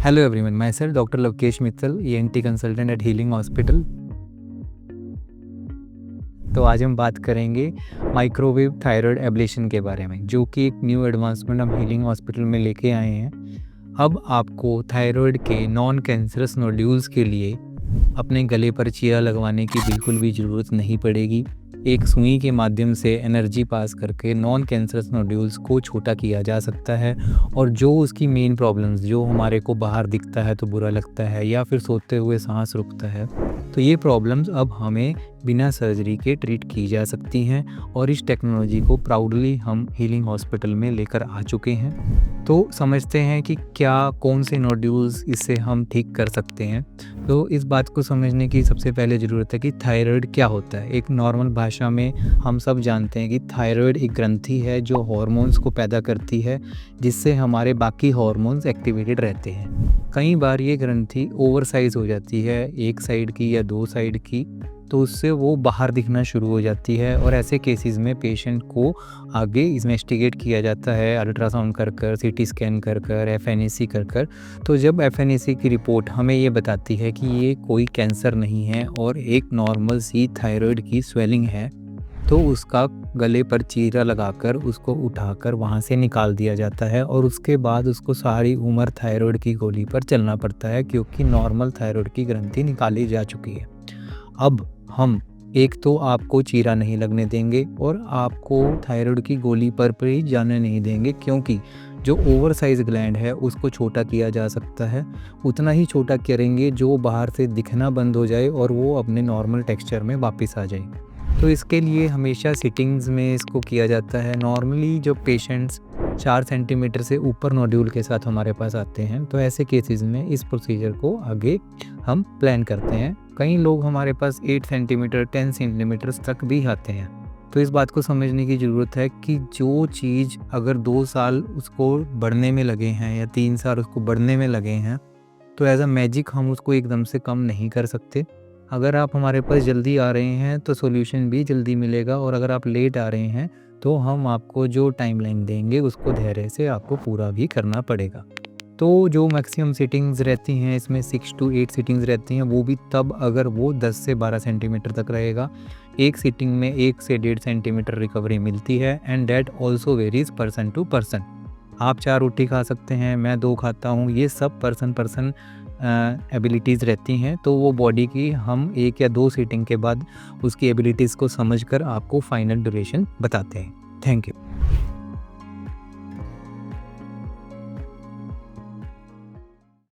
Hello everyone, my self doctor Lavkesh Mittal, ENT consultant eight healing hospital. तो आज हम बात करेंगे माइक्रोवेव थायराइड एब्लेशन के बारे में, जो कि एक न्यू एडवांसमेंट हम हीलिंग हॉस्पिटल में लेके आए हैं। अब आपको थायराइड के नॉन कैंसरस नोड्यूल्स के लिए अपने गले पर चीरा लगवाने की बिल्कुल भी ज़रूरत नहीं पड़ेगी। एक सुई के माध्यम से एनर्जी पास करके नॉन कैंसरस नोड्यूल्स को छोटा किया जा सकता है, और जो उसकी मेन प्रॉब्लम्स, जो हमारे को बाहर दिखता है तो बुरा लगता है या फिर सोते हुए सांस रुकता है, तो ये प्रॉब्लम्स अब हमें बिना सर्जरी के ट्रीट की जा सकती हैं। और इस टेक्नोलॉजी को प्राउडली हम हीलिंग हॉस्पिटल में लेकर आ चुके हैं। तो समझते हैं कि कौन से नोड्यूल्स इससे हम ठीक कर सकते हैं। तो इस बात को समझने की सबसे पहले ज़रूरत है कि थायराइड क्या होता है। एक नॉर्मल भाषा में हम सब जानते हैं कि थायराइड एक ग्रंथि है जो हार्मोन्स को पैदा करती है, जिससे हमारे बाकी हार्मोन्स एक्टिवेटेड रहते हैं। कई बार ये ग्रंथि ओवर साइज हो जाती है, एक साइड की या दो साइड की, तो उससे वो बाहर दिखना शुरू हो जाती है। और ऐसे केसेस में पेशेंट को आगे इन्वेस्टिगेट किया जाता है, अल्ट्रासाउंड कर कर, CT स्कैन कर कर, FNAC कर कर। तो जब FNAC की रिपोर्ट हमें ये बताती है कि ये कोई कैंसर नहीं है और एक नॉर्मल सी थायराइड की स्वेलिंग है, तो उसका गले पर चीरा लगाकर उसको उठाकर वहाँ से निकाल दिया जाता है। और उसके बाद उसको सारी उम्र थायराइड की गोली पर चलना पड़ता है, क्योंकि नॉर्मल थायराइड की ग्रंथि निकाली जा चुकी है। अब हम एक तो आपको चीरा नहीं लगने देंगे और आपको थायराइड की गोली पर भी जाने नहीं देंगे, क्योंकि जो ओवर साइज ग्लैंड है उसको छोटा किया जा सकता है। उतना ही छोटा करेंगे जो बाहर से दिखना बंद हो जाए और वो अपने नॉर्मल टेक्सचर में वापस आ जाए। तो इसके लिए हमेशा सिटिंग्स में इसको किया जाता है। नॉर्मली जो पेशेंट्स 4 सेंटीमीटर से ऊपर नोड्यूल के साथ हमारे पास आते हैं, तो ऐसे केसेस में इस प्रोसीजर को आगे हम प्लान करते हैं। कई लोग हमारे पास 8 सेंटीमीटर 10 सेंटीमीटर तक भी आते हैं। तो इस बात को समझने की ज़रूरत है कि जो चीज़ अगर 2 साल उसको बढ़ने में लगे हैं या 3 साल उसको बढ़ने में लगे हैं, तो एज अ मैजिक हम उसको एकदम से कम नहीं कर सकते। अगर आप हमारे पास जल्दी आ रहे हैं तो सॉल्यूशन भी जल्दी मिलेगा, और अगर आप लेट आ रहे हैं तो हम आपको जो टाइमलाइन देंगे उसको धैर्य से आपको पूरा भी करना पड़ेगा। तो जो मैक्सिमम सिटिंग्स रहती हैं, इसमें 6 to 8 सिटिंग्स रहती हैं, वो भी तब अगर वो 10 से 12 सेंटीमीटर तक रहेगा। एक सिटिंग में 1 से 1.5 सेंटीमीटर रिकवरी मिलती है, and that also varies person to person. आप 4 रोटी खा सकते हैं, मैं 2 खाता हूँ, ये सब पर्सन एबिलिटीज़ रहती हैं। तो वो बॉडी की हम 1 या 2 सीटिंग के बाद उसकी एबिलिटीज़ को समझकर आपको फाइनल ड्यूरेशन बताते हैं। Thank you.